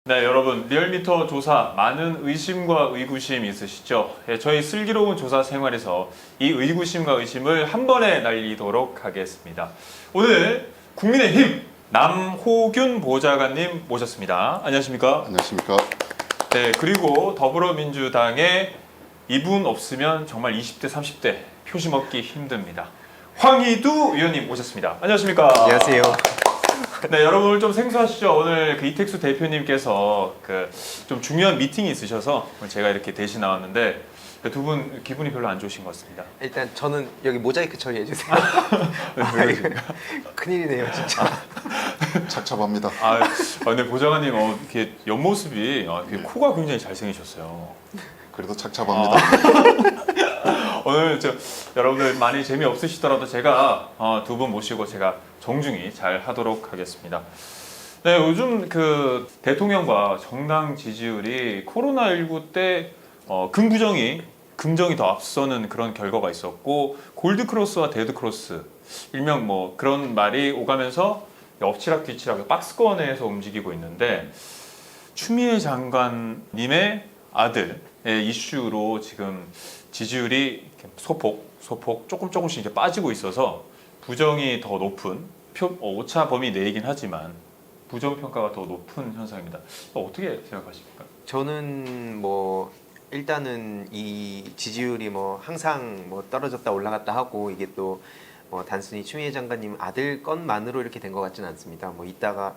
네, 여러분 리얼미터 조사 많은 의심과 의구심 있으시죠? 예, 저희 슬기로운 조사 생활에서 이 의구심과 의심을 한 번에 날리도록 하겠습니다. 오늘 국민의힘 남호균 보좌관님 모셨습니다. 안녕하십니까? 안녕하십니까? 네, 그리고 더불어민주당에 이분 없으면 정말 20대, 30대 표심 얻기 힘듭니다. 황희두 의원님 모셨습니다. 안녕하십니까? 안녕하세요. 네, 여러분 오늘 좀 생소하시죠? 오늘 그 이택수 대표님께서 좀 중요한 미팅이 있으셔서 제가 이렇게 대신 나왔는데 두 분 기분이 별로 안 좋으신 것 같습니다. 일단 저는 여기 모자이크 처리해 주세요. 이거 큰일이네요, 진짜. 착잡합니다. 근데 보좌관님 이렇게 옆모습이 이렇게 코가 굉장히 잘생기셨어요. 그래도 착잡합니다. 오늘 여러분들 많이 재미없으시더라도 제가 두 분 모시고 제가 정중히 잘 하도록 하겠습니다. 네, 요즘 그 대통령과 정당 지지율이 코로나19 때 금정이 더 앞서는 그런 결과가 있었고 골드크로스와 데드크로스 일명 뭐 그런 말이 오가면서 엎치락뒤치락 박스권에서 움직이고 있는데 추미애 장관님의 아들의 이슈로 지금 지지율이 소폭 조금씩 이렇게 빠지고 있어서 부정이 더 높은 오차 범위 내이긴 하지만 부정 평가가 더 높은 현상입니다. 어떻게 생각하십니까? 저는 일단은 이 지지율이 항상 떨어졌다 올라갔다 하고 이게 또 단순히 추미애 장관님 아들 건만으로 이렇게 된 것 같지는 않습니다. 이따가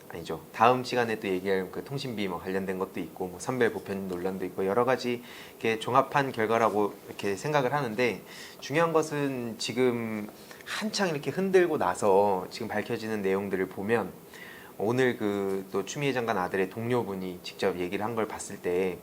아니죠. 다음 시간에 또 얘기할 그 통신비 관련된 것도 있고 선별 보편 논란도 있고 여러 가지 이렇게 종합한 결과라고 이렇게 생각을 하는데 중요한 것은 지금 한창 이렇게 흔들고 나서 지금 밝혀지는 내용들을 보면 오늘 그 또 추미애 장관 아들의 동료분이 직접 얘기를 한 걸 봤을 때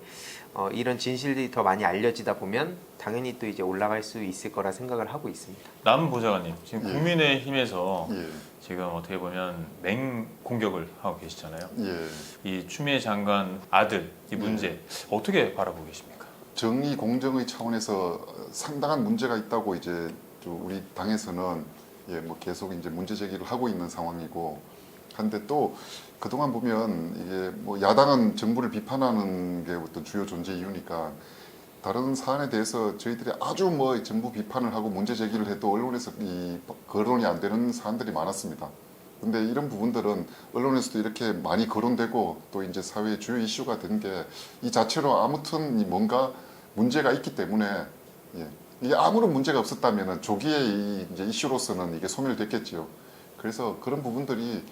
이런 진실이 더 많이 알려지다 보면 당연히 또 이제 올라갈 수 있을 거라 생각을 하고 있습니다. 남 보좌관님 지금 예. 국민의힘에서 예. 지금 어떻게 보면 맹공격을 하고 계시잖아요. 예. 이 추미애 장관 아들 이 문제 어떻게 바라보고 계십니까? 정의 공정의 차원에서 상당한 문제가 있다고 이제 우리 당에서는 계속 이제 문제 제기를 하고 있는 상황이고 한데 또 그동안 보면 이게 야당은 정부를 비판하는 게 어떤 주요 존재 이유니까 다른 사안에 대해서 저희들이 아주 정부 비판을 하고 문제 제기를 해도 언론에서 거론이 안 되는 사안들이 많았습니다. 근데 이런 부분들은 언론에서도 이렇게 많이 거론되고 또 이제 사회의 주요 이슈가 된 게 이 자체로 아무튼 뭔가 문제가 있기 때문에 이게 아무런 문제가 없었다면 조기에 이제 이슈로서는 이게 소멸됐겠지요. 그래서 그런 부분들이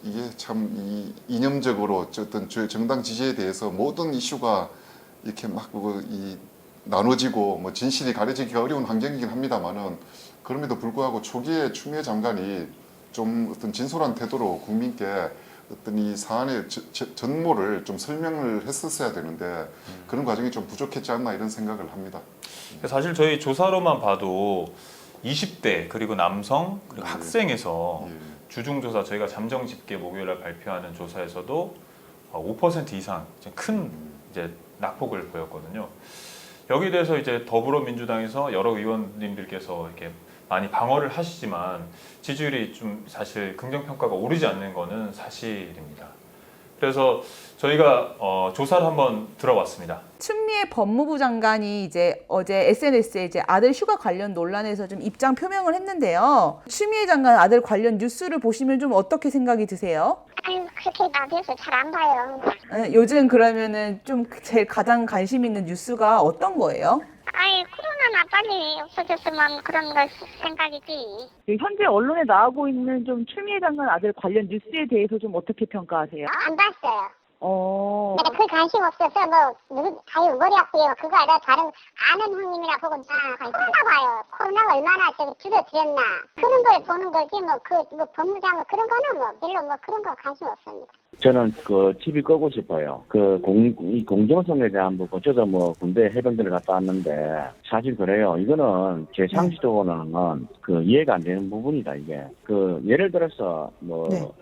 이게 참 이념적으로 어떤 정당 지지에 대해서 모든 이슈가 이렇게 나눠지고 진실이 가려지기가 어려운 환경이긴 합니다만은 그럼에도 불구하고 초기에 추미애 장관이 좀 어떤 진솔한 태도로 국민께 어떤 이 사안의 전모를 좀 설명을 했었어야 되는데 그런 과정이 좀 부족했지 않나 이런 생각을 합니다. 사실 저희 조사로만 봐도 20대 그리고 남성 그리고 학생에서 주중조사 저희가 잠정 집계 목요일에 발표하는 조사에서도 5% 이상 큰 이제 낙폭을 보였거든요. 여기에 대해서 이제 더불어민주당에서 여러 의원님들께서 이렇게 많이 방어를 하시지만 지지율이 좀 사실 긍정평가가 오르지 않는 거는 사실입니다. 그래서 저희가 조사를 한번 들어봤습니다. 추미애 법무부 장관이 이제 어제 SNS에 이제 아들 휴가 관련 논란에서 좀 입장 표명을 했는데요. 추미애 장관 아들 관련 뉴스를 보시면 좀 어떻게 생각이 드세요? 아유, 그렇게 나대서 잘 안 봐요. 요즘 그러면은 좀 제일 가장 관심 있는 뉴스가 어떤 거예요? 아이, 코로나나 빨리 없어졌으면 그런 걸 생각이지. 현재 언론에 나오고 있는 좀 추미애 장관 아들 관련 뉴스에 대해서 좀 어떻게 평가하세요? 안 봤어요. 네. 그 관심 없어서 누구 자유 머리 아프요. 그거 아니라 다른 아는 형님이라 보고 관심 봐요. 코로나가 얼마나 줄어들었나. 그런 걸 보는 거지 법무장관 그런 거는 별로 그런 거 관심 없습니다. 저는 그 TV 끄고 싶어요. 이 공정성에 대한 부분, 저도 군대 해병대를 갔다 왔는데, 사실 그래요. 이거는 제 상식적으로는 이해가 안 되는 부분이다, 이게. 예를 들어서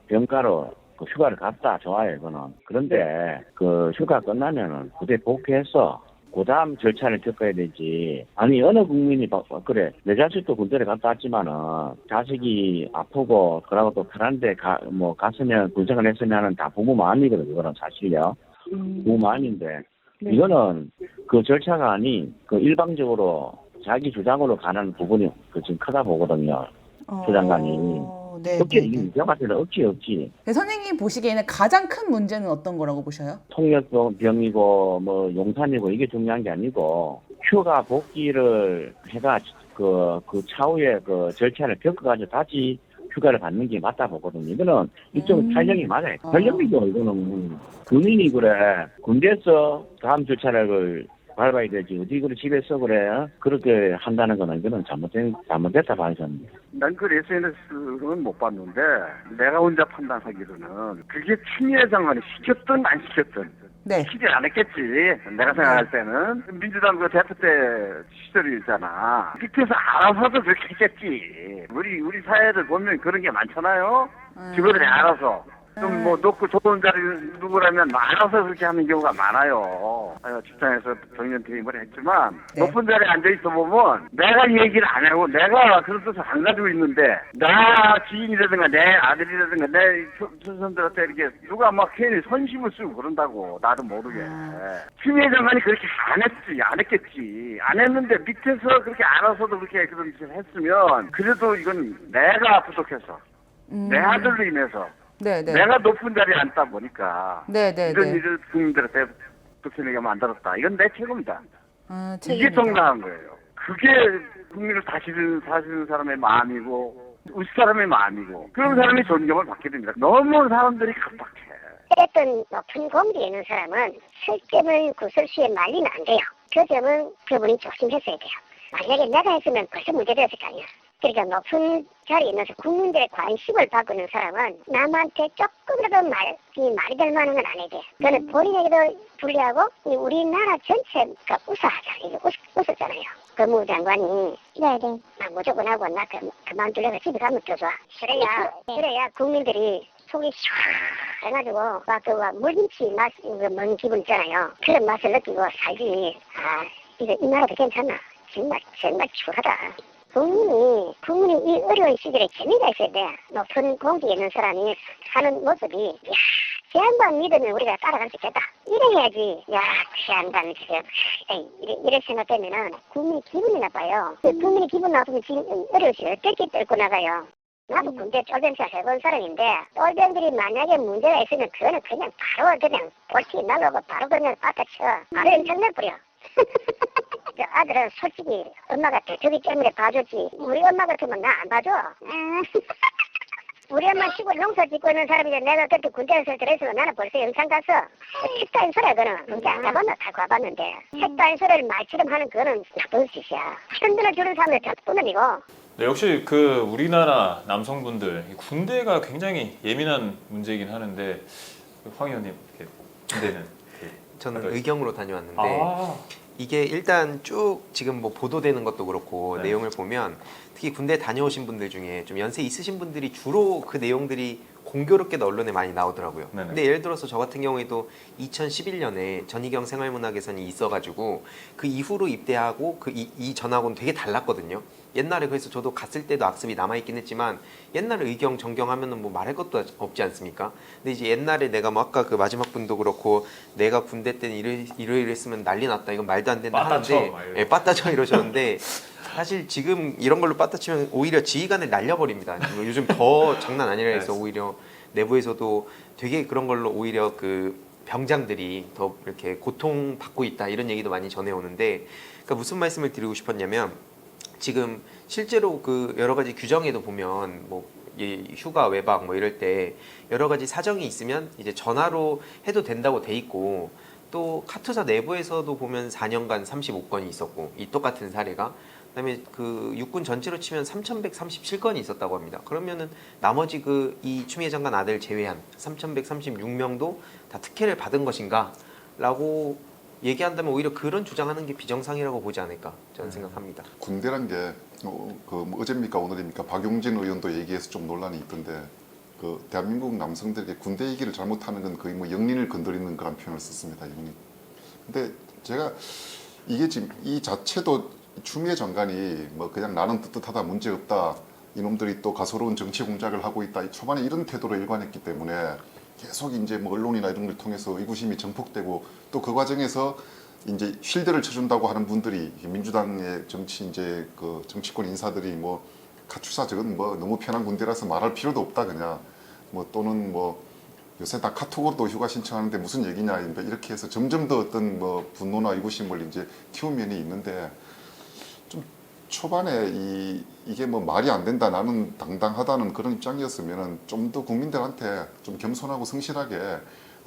병가로 휴가를 갔다, 좋아요, 이거는. 그런데 휴가 끝나면은 부대 복귀해서 그다음 절차를 겪어야 되지. 아니 어느 국민이 그래 내 자식도 군대를 갔다 왔지만은 자식이 아프고 그러고 또 편한데 갔으면 군생활 했으면은 다 부모 마음이거든. 그거는 사실이요. 부모 마음인데 네. 이거는 그 절차가 아닌 그 일방적으로 자기 주장으로 가는 부분이 지금 크다 보거든요. 조 장관이. 네, 억지, 네, 네. 제가 봤을 때 억지. 네, 선생님 보시기에는 가장 큰 문제는 어떤 거라고 보셔요? 통역병이고 뭐 용산이고 이게 중요한 게 아니고 휴가 복귀를 해가 그 차후에 그 절차를 겪어가지고 다시 휴가를 받는 게 맞다 보거든요. 이거는 일종 탄력이 맞아요. 탄력이죠. 이거는 군인이 그래 군대에서 다음 절차를 밟아야 되지. 어디 그래 집에서 그래 그렇게 한다는 거는 이거는 잘못됐다 봐요 저는. 난 그 SNS는 못 봤는데 내가 혼자 판단하기로는 그게 추미애 장관이 시켰든 안 시켰든 네. 시키지 않았겠지. 내가 생각할 때는 민주당 그 대표 때 시절이잖아. 밑에서 알아서도 그렇게 했겠지. 우리 사회들 보면 그런 게 많잖아요. 직원들이 알아서 좀 뭐 높고 좋은 자리 누구라면 알아서 그렇게 하는 경우가 많아요. 직장에서 정년 퇴임을 했지만 네. 높은 자리에 앉아 있어 보면 내가 얘기를 안 하고 내가 그런 뜻을 안 가지고 있는데 나 지인이라든가 내 아들이라든가 내 손선들한테 이렇게 누가 막 괜히 선심을 쓰고 그런다고 나도 모르게. 추미애 장관이 그렇게 안 했겠지. 안 했는데 밑에서 그렇게 알아서도 그렇게 그런 짓을 했으면 그래도 이건 내가 부족해서 내 아들로 인해서 네, 네. 내가 높은 자리에 앉다 보니까 네, 네, 이런 네. 일을 국민들한테 독해내게 만들었다. 이건 내 책임이다. 이게 책임이다. 정당한 거예요. 그게 국민을 다스리는 사람의 마음이고 우리 사람의 마음이고 그런 사람이 존경을 받게 됩니다. 너무 사람들이 갑박해. 어떤 높은 공기에 있는 사람은 설점을 구설수에 말리면 안 돼요. 그 점은 그분이 조심했어야 돼요. 만약에 내가 했으면 벌써 문제되었을 거 아니야. 그러니까 높은 자리에 있는 국민들의 관심을 받고 있는 사람은 남한테 조금이라도 말이 될 만한 건 안 해야 돼. 그거는 본인에게도 불리하고 우리나라 전체가 우사하잖아요. 웃었잖아요. 법무부 장관이 나 무조건 하고 나 그만두려고 집에 가면 더 좋아. 그래야 국민들이 속이 시원해가지고 막 물김치 맛, 먹는 기분 있잖아요. 그런 맛을 느끼고 살지. 이 나라도 괜찮나? 정말 추하다. 국민이 이 어려운 시절에 재미가 있어야 돼. 높은 공기에 있는 사람이 사는 모습이 쟤 한번 믿으면 우리가 따라갈 수 있겠다. 이래야지. 쟤 한번 이래 생각되면은 국민이 기분이 나빠요. 국민이 기분 나쁘면 지금 어려우시 어떻게 뚫고 나가요. 나도 군대 쫄병사 해본 사람인데 쫄병들이 만약에 문제가 있으면 그거는 그냥 바로 그냥 볼티 날라오고 바로 그냥 빠따쳐. 바로 연장내 뿌려. 아들은 솔직히 엄마가 대저기 때문에 봐줬지. 우리 엄마 같으면 나 안 봐줘. 우리 엄마 시골 농사 짓고 있는 사람인데 내가 그렇게 군대에서 들어있으면 나는 벌써 영창 갔어. 책도 안 소리야 그거는. 군대 안 가봤나? 다 가봤는데. 책도 안 소리를 말처럼 하는 그거는 나쁜 짓이야. 흔들어 주는 사람들 나쁜 놈이고. 네, 역시 그 우리나라 남성분들 이 군대가 굉장히 예민한 문제이긴 하는데 황 의원님 군대는 저는 의경으로 다녀왔는데 아, 이게 일단 쭉 지금 뭐 보도되는 것도 그렇고 네. 내용을 보면 특히 군대 다녀오신 분들 중에 좀 연세 있으신 분들이 주로 그 내용들이 공교롭게도 언론에 많이 나오더라고요. 네네. 근데 예를 들어서 저 같은 경우에도 2011년에 전희경 생활문화 개선이 있어가지고 그 이후로 입대하고 이 전하고는 되게 달랐거든요. 옛날에 그래서 저도 갔을 때도 악습이 남아있긴 했지만 옛날에 의경 전경하면은 뭐 말할 것도 없지 않습니까? 근데 이제 옛날에 내가 뭐 아까 그 마지막 분도 그렇고 내가 군대 때는 이러이랬으면 난리 났다 이건 말도 안 된다 빠따쳐, 하는데 막 예, 빠따쳐 이러셨는데 사실 지금 이런 걸로 빠따치면 오히려 지휘관을 날려버립니다. 요즘 더 장난 아니라 해서 오히려 내부에서도 되게 그런 걸로 오히려 그 병장들이 더 이렇게 고통받고 있다 이런 얘기도 많이 전해오는데 그러니까 무슨 말씀을 드리고 싶었냐면 지금 실제로 그 여러 가지 규정에도 보면 뭐 휴가 외박 뭐 이럴 때 여러 가지 사정이 있으면 이제 전화로 해도 된다고 돼 있고 또 카투사 내부에서도 보면 4년간 35건이 있었고 이 똑같은 사례가 그다음에 그 육군 전체로 치면 3,137건이 있었다고 합니다. 그러면은 나머지 그 이 추미애 장관 아들 제외한 3,136명도 다 특혜를 받은 것인가라고 얘기한다면 오히려 그런 주장하는 게 비정상이라고 보지 않을까 저는 생각합니다. 군대란 게 어제입니까 오늘입니까 박용진 의원도 얘기해서 좀 논란이 있던데 그 대한민국 남성들에게 군대 얘기를 잘못하는 건 거의 뭐 영린을 건드리는 그런 표현을 썼습니다. 영린. 근데 제가 이게 지금 이 자체도 추미애 장관이 뭐 그냥 나는 떳떳하다 문제 없다 이놈들이 또 가소로운 정치 공작을 하고 있다 이 초반에 이런 태도로 일관했기 때문에 계속 이제 뭐 언론이나 이런 걸 통해서 의구심이 증폭되고 또 그 과정에서 이제 쉴드를 쳐준다고 하는 분들이 민주당의 정치 이제 그 정치권 인사들이 뭐 카투사 저건 뭐 너무 편한 군대라서 말할 필요도 없다 그냥 뭐 또는 뭐 요새 다 카톡으로도 휴가 신청하는데 무슨 얘기냐 이렇게 해서 점점 더 어떤 뭐 분노나 의구심을 이제 키운 면이 있는데 좀 초반에 이게 뭐 말이 안 된다 나는 당당하다는 그런 입장이었으면은 좀 더 국민들한테 좀 겸손하고 성실하게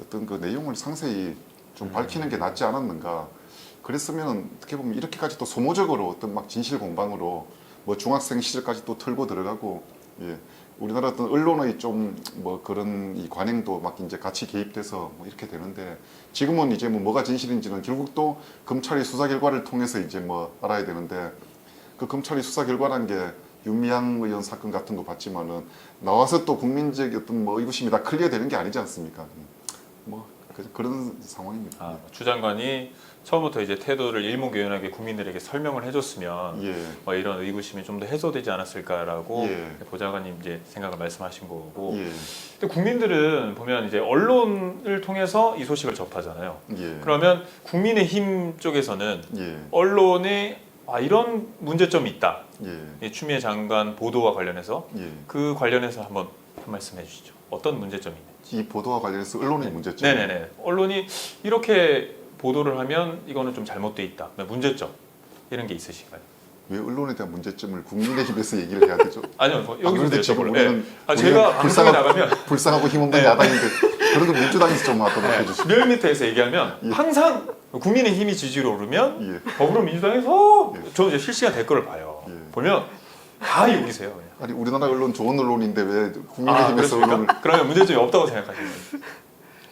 어떤 그 내용을 상세히 좀 밝히는 게 낫지 않았는가. 그랬으면은 어떻게 보면 이렇게까지 또 소모적으로 어떤 막 진실 공방으로 뭐 중학생 시절까지 또 털고 들어가고 예. 우리나라 어떤 언론의 좀 뭐 그런 이 관행도 막 이제 같이 개입돼서 뭐 이렇게 되는데 지금은 이제 뭐가 진실인지는 결국 또 검찰이 수사 결과를 통해서 이제 뭐 알아야 되는데 그 검찰이 수사 결과란 게 윤미향 의원 사건 같은 거 봤지만은 나와서 또 국민적 어떤 뭐 의구심이 다 클리어되는 게 아니지 않습니까? 뭐 그런 상황입니다. 아, 추 장관이 처음부터 이제 태도를 일목요연하게 국민들에게 설명을 해줬으면 예. 뭐 이런 의구심이 좀 더 해소되지 않았을까라고 예. 보좌관님 이제 생각을 말씀하신 거고. 예. 근데 국민들은 보면 이제 언론을 통해서 이 소식을 접하잖아요. 예. 그러면 국민의힘 쪽에서는 예. 언론에 이런 문제점이 있다. 예. 이 추미애 장관 보도와 관련해서 예. 그 관련해서 한번 한 말씀 해주시죠. 어떤 문제점이 있는지. 이 보도와 관련해서 언론의 문제점. 네네네. 언론이 이렇게 보도를 하면 이거는 좀 잘못돼 있다. 문제점 이런 게 있으신가요? 왜 언론에 대한 문제점을 국민의힘에서 얘기를 해야 되죠? 아니요, 뭐 여기서 그런데 지금 여쭤볼래요. 우리는 네. 제가 방송에 나가면 불쌍하고 힘없는 네. 야당인데 그런 거 민주당에서 좀 하도록 해주시죠. 몇 미터에서 얘기하면 예. 항상 국민의힘이 지지율 오르면 예. 더불어민주당에서 예. 저는 이제 실시간 댓글을 봐요. 예. 보면 다 욕이세요. 그냥. 아니 우리나라 언론 좋은 언론인데 왜 아, 국민의힘에서 그렇습니까? 언론을 그러면 문제점이 없다고 생각하시는 거예요?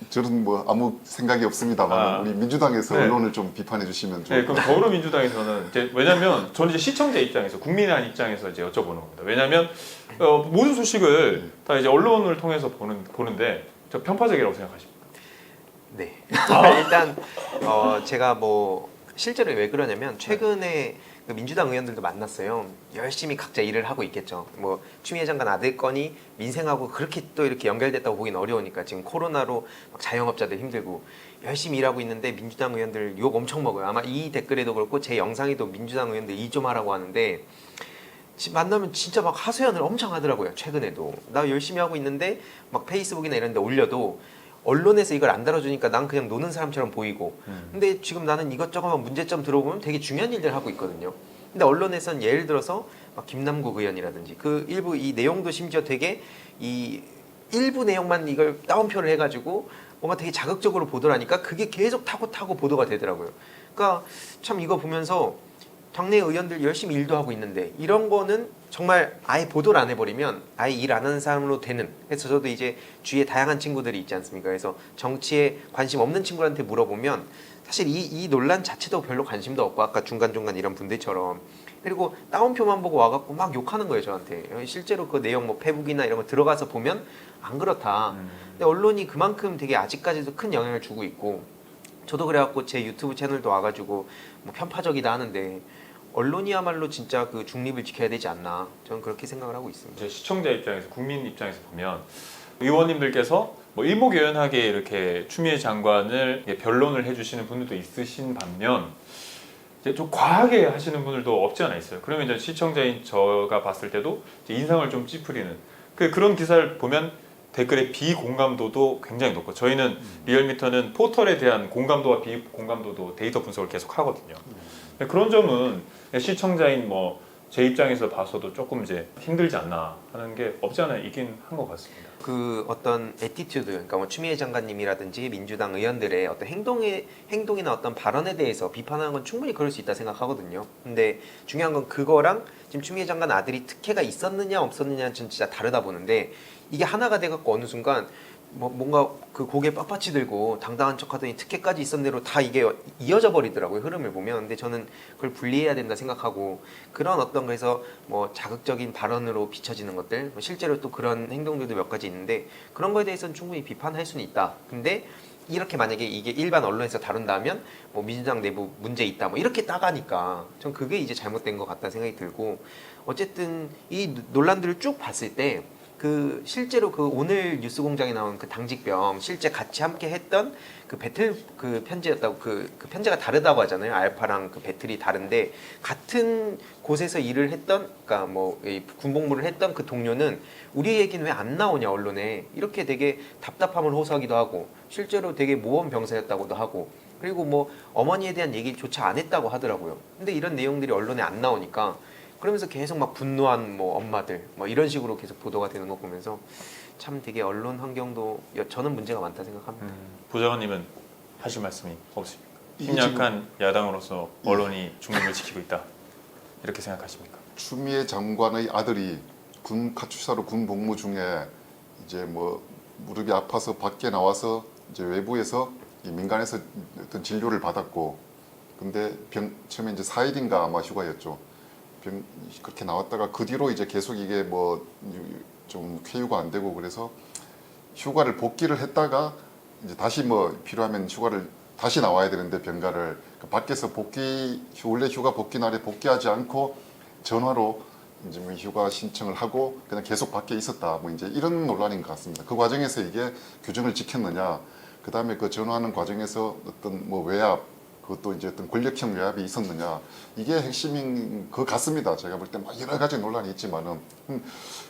저는 뭐 아무 생각이 없습니다만 우리 민주당에서 네. 언론을 좀 비판해 주시면 네, 좋을 것 그럼 같아요. 더불어민주당에서는 이제 왜냐하면 저는 이제 시청자 입장에서 국민의 입장에서 이제 여쭤보는 겁니다. 왜냐하면 모든 소식을 다 이제 언론을 통해서 보는데 저 편파적이라고 생각하십니까? 네. 일단 제가 뭐 실제로 왜 그러냐면 최근에 그 민주당 의원들도 만났어요. 열심히 각자 일을 하고 있겠죠. 뭐 추미애 장관 아들 건이 민생하고 그렇게 또 이렇게 연결됐다고 보기는 어려우니까 지금 코로나로 막 자영업자들 힘들고 열심히 일하고 있는데 민주당 의원들 욕 엄청 먹어요. 아마 이 댓글에도 그렇고 제 영상에도 민주당 의원들 일 좀 하라고 하는데 만나면 진짜 막 하소연을 엄청 하더라고요. 최근에도 나 열심히 하고 있는데 막 페이스북이나 이런 데 올려도 언론에서 이걸 안 다뤄주니까 난 그냥 노는 사람처럼 보이고 근데 지금 나는 이것저것 문제점 들어보면 되게 중요한 일들 하고 있거든요. 근데 언론에서는 예를 들어서 막 김남국 의원이라든지 그 일부 이 내용도 심지어 되게 이 일부 내용만 이걸 따옴표를 해가지고 뭔가 되게 자극적으로 보도를 하니까 그게 계속 타고 보도가 되더라고요. 그러니까 참 이거 보면서 당내 의원들 열심히 일도 하고 있는데 이런 거는 정말 아예 보도를 안 해버리면 아예 일 안 하는 사람으로 되는. 그래서 저도 이제 주위에 다양한 친구들이 있지 않습니까? 그래서 정치에 관심 없는 친구한테 물어보면 사실 이 논란 자체도 별로 관심도 없고 아까 중간중간 이런 분들처럼 그리고 따옴표만 보고 와갖고 막 욕하는 거예요 저한테. 실제로 그 내용 뭐 페북이나 이런 거 들어가서 보면 안 그렇다. 근데 언론이 그만큼 되게 아직까지도 큰 영향을 주고 있고 저도 그래갖고 제 유튜브 채널도 와가지고 뭐 편파적이다 하는데 언론이야말로 진짜 그 중립을 지켜야 되지 않나 저는 그렇게 생각을 하고 있습니다. 이제 시청자 입장에서 국민 입장에서 보면 의원님들께서 뭐 일목요연하게 이렇게 추미애 장관을 변론을 해주시는 분들도 있으신 반면 이제 좀 과하게 하시는 분들도 없지 않아 있어요. 그러면 이제 시청자인 저가 봤을 때도 이제 인상을 좀 찌푸리는 그런 기사를 보면 댓글의 비공감도도 굉장히 높고 저희는 리얼미터는 포털에 대한 공감도와 비공감도도 데이터 분석을 계속 하거든요. 그런 점은 시청자인 뭐 제 입장에서 봐서도 조금 이제 힘들지 않나 하는 게 없지 않아 있긴 한 것 같습니다. 그 어떤 애티튜드, 그러니까 뭐 추미애 장관님이라든지 민주당 의원들의 어떤 행동이나 어떤 발언에 대해서 비판하는 건 충분히 그럴 수 있다 생각하거든요. 근데 중요한 건 그거랑 지금 추미애 장관 아들이 특혜가 있었느냐 없었느냐는 전 진짜 다르다 보는데 이게 하나가 돼갖고 어느 순간 뭐 뭔가 그 고개 빳빳이 들고 당당한 척하더니 특혜까지 있었네로 다 이게 이어져 버리더라고요 흐름을 보면. 근데 저는 그걸 분리해야 된다 생각하고 그런 어떤 거에서 뭐 자극적인 발언으로 비춰지는 것들 실제로 또 그런 행동들도 몇 가지 있는데 그런 거에 대해서는 충분히 비판할 수는 있다. 근데 이렇게 만약에 이게 일반 언론에서 다룬다면 뭐 민주당 내부 문제 있다 뭐 이렇게 따가니까 전 그게 이제 잘못된 것 같다 생각이 들고 어쨌든 이 논란들을 쭉 봤을 때 그 실제로 그 오늘 뉴스공장에 나온 그 당직병 실제 같이 함께 했던 그 배틀 그 편지였다고 그 편지가 다르다고 하잖아요. 알파랑 그 배틀이 다른데 같은 곳에서 일을 했던 그러니까 뭐 이 군복무를 했던 그 동료는 우리 얘기는 왜 안 나오냐 언론에 이렇게 되게 답답함을 호소하기도 하고 실제로 되게 모범 병사였다고도 하고 그리고 뭐 어머니에 대한 얘기조차 안 했다고 하더라고요. 근데 이런 내용들이 언론에 안 나오니까 그러면서 계속 막 분노한 뭐 엄마들 뭐 이런 식으로 계속 보도가 되는 거 보면서 참 되게 언론 환경도 저는 문제가 많다 생각합니다. 보좌관님은 하실 말씀이 없습니까? 이게 힘약한 야당으로서 언론이 중립을 지키고 있다 이렇게 생각하십니까? 추미애 장관의 아들이 군 카투사로 군 복무 중에 이제 뭐 무릎이 아파서 밖에 나와서 이제 외부에서 이 민간에서 어떤 진료를 받았고 근데 처음에 이제 4일인가 아마 휴가였죠. 그렇게 나왔다가 그 뒤로 이제 계속 이게 뭐 좀 쾌유가 안 되고 그래서 휴가를 복귀를 했다가 이제 다시 뭐 필요하면 휴가를 다시 나와야 되는데 병가를 밖에서 원래 휴가 복귀 날에 복귀하지 않고 전화로 이제 뭐 휴가 신청을 하고 그냥 계속 밖에 있었다 뭐 이제 이런 논란인 것 같습니다. 그 과정에서 이게 규정을 지켰느냐, 그 다음에 그 전화하는 과정에서 어떤 뭐 외압 그것도 이제 어떤 권력형 외압이 있었느냐 이게 핵심인 것 같습니다. 제가 볼 때 뭐 여러 가지 논란이 있지만은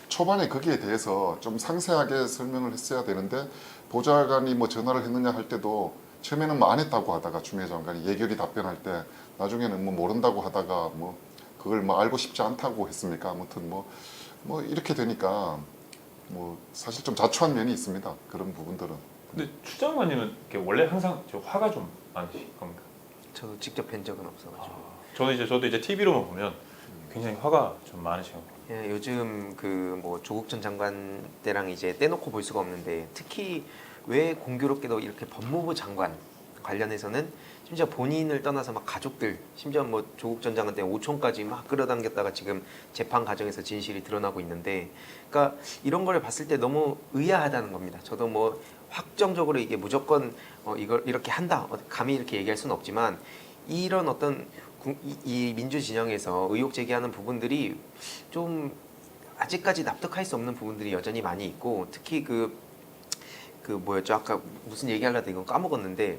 초반에 거기에 대해서 좀 상세하게 설명을 했어야 되는데 보좌관이 뭐 전화를 했느냐 할 때도 처음에는 뭐 안 했다고 하다가 추미애 장관이 예결위 답변할 때 나중에는 뭐 모른다고 하다가 뭐 그걸 뭐 알고 싶지 않다고 했습니까? 아무튼 뭐 이렇게 되니까 뭐 사실 좀 자초한 면이 있습니다. 그런 부분들은. 근데 추 장관님은 이렇게 원래 항상 저 화가 좀 많으신 겁니까? 저도 직접 뵌 적은 없어가지고. 저도 이제 TV로만 보면 굉장히 화가 좀 많으시고. 예, 요즘 그 뭐 조국 전 장관 때랑 이제 떼놓고 볼 수가 없는데 특히 왜 공교롭게도 이렇게 법무부 장관 관련해서는 심지어 본인을 떠나서 막 가족들 심지어 뭐 조국 전 장관 때 5촌까지 막 끌어당겼다가 지금 재판 과정에서 진실이 드러나고 있는데 그러니까 이런 걸 봤을 때 너무 의아하다는 겁니다. 저도 뭐 확정적으로 이게 무조건 이걸 이렇게 한다 감히 이렇게 얘기할 수는 없지만 이런 어떤 이 민주 진영에서 의혹 제기하는 부분들이 좀 아직까지 납득할 수 없는 부분들이 여전히 많이 있고 특히 그 뭐였죠? 아까 무슨 얘기하려다 이건 까먹었는데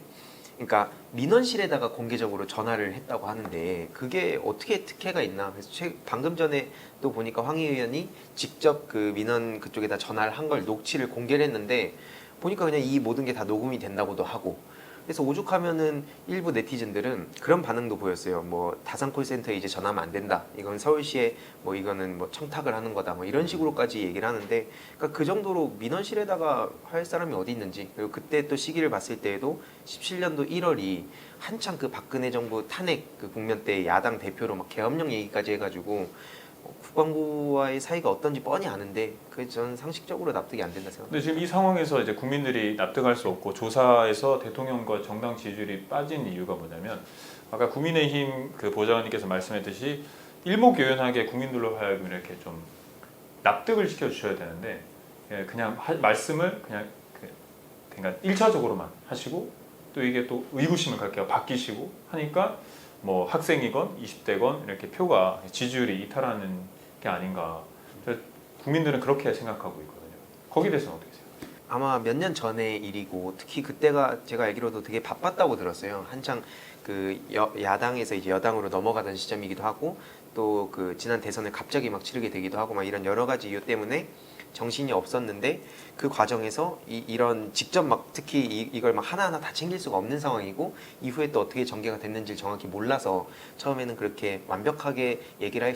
그러니까 민원실에다가 공개적으로 전화를 했다고 하는데 그게 어떻게 특혜가 있나? 그래서 방금 전에 또 보니까 황희 의원이 직접 그 민원 그쪽에다 전화를 한 걸 녹취를 공개를 했는데 보니까 그냥 이 모든 게 다 녹음이 된다고도 하고 그래서 오죽하면은 일부 네티즌들은 그런 반응도 보였어요. 뭐 다산 콜센터에 이제 전화하면 안 된다. 이건 서울시에 뭐 이거는 뭐 청탁을 하는 거다. 뭐 이런 식으로까지 얘기를 하는데 그러니까 그 정도로 민원실에다가 할 사람이 어디 있는지 그리고 그때 또 시기를 봤을 때에도 17년도 1월이 한창 그 박근혜 정부 탄핵 그 국면 때 야당 대표로 막 계엄령 얘기까지 해가지고 국방부와의 사이가 어떤지 뻔히 아는데 그게 저는 상식적으로 납득이 안 된다 생각합니다. 근데 지금 이 상황에서 이제 국민들이 납득할 수 없고 조사에서 대통령과 정당 지지율이 빠진 이유가 뭐냐면 아까 국민의힘 그 보좌관님께서 말씀했듯이 일목요연하게 국민들로 하여금 이렇게 좀 납득을 시켜 주셔야 되는데 그냥 말씀을 그냥 1차적으로만 하시고 또 이게 또 의구심을 갖게 바뀌시고 하니까 뭐 학생이건 20대건 이렇게 표가 지지율이 이탈하는 게 아닌가. 국민들은 그렇게 생각하고 있거든요. 거기에 대해서는 어떻게 생각하세요? 아마 몇 년 전의 일이고 특히 그때가 제가 알기로도 되게 바빴다고 들었어요. 한창 그 야당에서 이제 여당으로 넘어가던 시점이기도 하고 또 그 지난 대선을 갑자기 막 치르게 되기도 하고 막 이런 여러 가지 이유 때문에 정신이 없었는데 그 과정에서 이런 직접 막 특히 이걸 막 하나하나 다 챙길 수가 없는 상황이고 이후에 또 어떻게 전개가 됐는지 정확히 몰라서 처음에는 그렇게 완벽하게 얘기를 할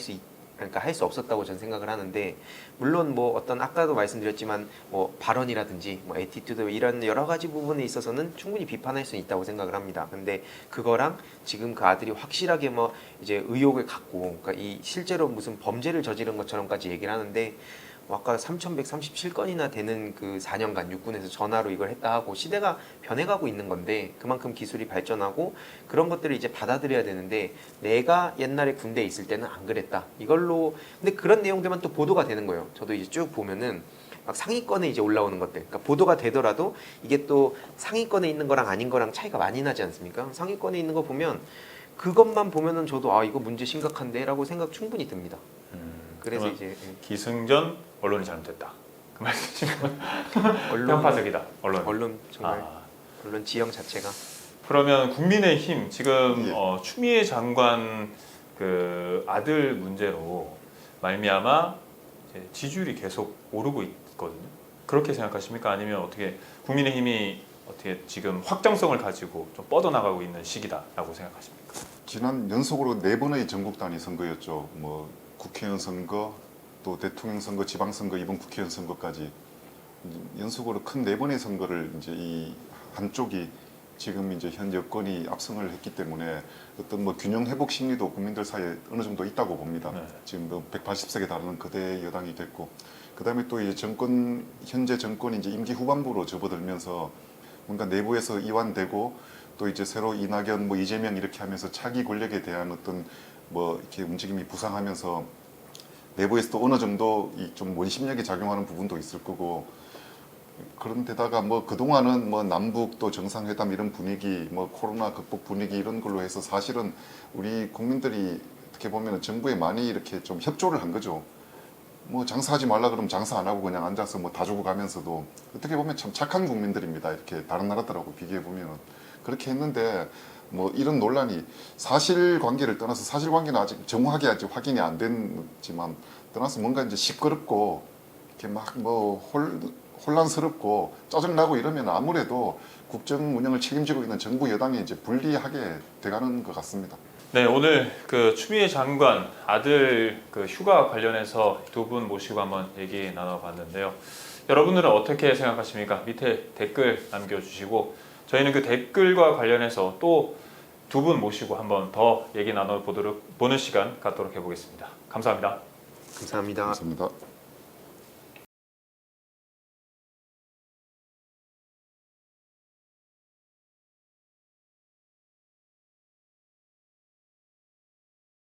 수 없었다고 저는 생각을 하는데 물론 뭐 어떤 아까도 말씀드렸지만 뭐 발언이라든지 뭐 에티튜드 이런 여러 가지 부분에 있어서는 충분히 비판할 수 있다고 생각을 합니다. 근데 그거랑 지금 그 아들이 확실하게 뭐 이제 의혹을 갖고 그러니까 이 실제로 무슨 범죄를 저지른 것처럼까지 얘기를 하는데 아까 3,137건이나 되는 그 4년간 육군에서 전화로 이걸 했다 하고 시대가 변해가고 있는 건데 그만큼 기술이 발전하고 그런 것들을 이제 받아들여야 되는데 내가 옛날에 군대에 있을 때는 안 그랬다 이걸로 근데 그런 내용들만 또 보도가 되는 거예요. 저도 이제 쭉 보면은 막 상위권에 이제 올라오는 것들, 그러니까 보도가 되더라도 이게 또 상위권에 있는 거랑 아닌 거랑 차이가 많이 나지 않습니까? 상위권에 있는 거 보면 그것만 보면은 저도 아 이거 문제 심각한데라고 생각 충분히 듭니다. 그래서 그러면 이제 기승전 언론이 잘못됐다. 그 말씀이시면 언론 편파적이다. 언론. 언론 정말 아. 언론 지형 자체가 그러면 국민의힘 지금 예. 추미애 장관 그 아들 문제로 말미암아 이제 지지율이 계속 오르고 있거든요. 그렇게 생각하십니까? 아니면 어떻게 국민의힘이 어떻게 지금 확정성을 가지고 좀 뻗어나가고 있는 시기다라고 생각하십니까? 지난 연속으로 4번의 전국 단위 선거였죠. 뭐 국회의원 선거, 또 대통령 선거, 지방 선거, 이번 국회의원 선거까지 연속으로 큰 4번의 선거를 이제 이 한쪽이 지금 이제 현 여권이 압승을 했기 때문에 어떤 뭐 균형 회복 심리도 국민들 사이에 어느 정도 있다고 봅니다. 네. 지금 뭐 180석에 달하는 거대 여당이 됐고, 그다음에 또 이제 현재 정권이 이제 임기 후반부로 접어들면서 뭔가 내부에서 이완되고 또 이제 새로 이낙연, 뭐 이재명 이렇게 하면서 차기 권력에 대한 어떤 뭐 이렇게 움직임이 부상하면서 내부에서 또 어느 정도 이 좀 원심력이 작용하는 부분도 있을 거고, 그런데다가 뭐 그동안은 뭐 남북 또 정상회담 이런 분위기, 뭐 코로나 극복 분위기 이런 걸로 해서 사실은 우리 국민들이 어떻게 보면 정부에 많이 이렇게 좀 협조를 한 거죠. 뭐 장사하지 말라 그러면 장사 안 하고 그냥 앉아서 뭐 다 주고 가면서도 어떻게 보면 참 착한 국민들입니다. 이렇게 다른 나라들하고 비교해 보면은 그렇게 했는데 뭐 이런 논란이 사실관계를 떠나서 사실관계는 아직 정확하게 아직 확인이 안 됐지만 떠나서 뭔가 이제 시끄럽고 이렇게 막 뭐 혼란스럽고 짜증나고 이러면 아무래도 국정 운영을 책임지고 있는 정부 여당이 이제 불리하게 돼가는 것 같습니다. 네, 오늘 그 추미애 장관 아들 그 휴가 관련해서 두 분 모시고 한번 얘기 나눠봤는데요. 여러분들은 어떻게 생각하십니까? 밑에 댓글 남겨주시고 저희는 그 댓글과 관련해서 또 두 분 모시고 한번 더 얘기 나눠보는 시간 갖도록 해보겠습니다. 감사합니다. 감사합니다. 감사합니다.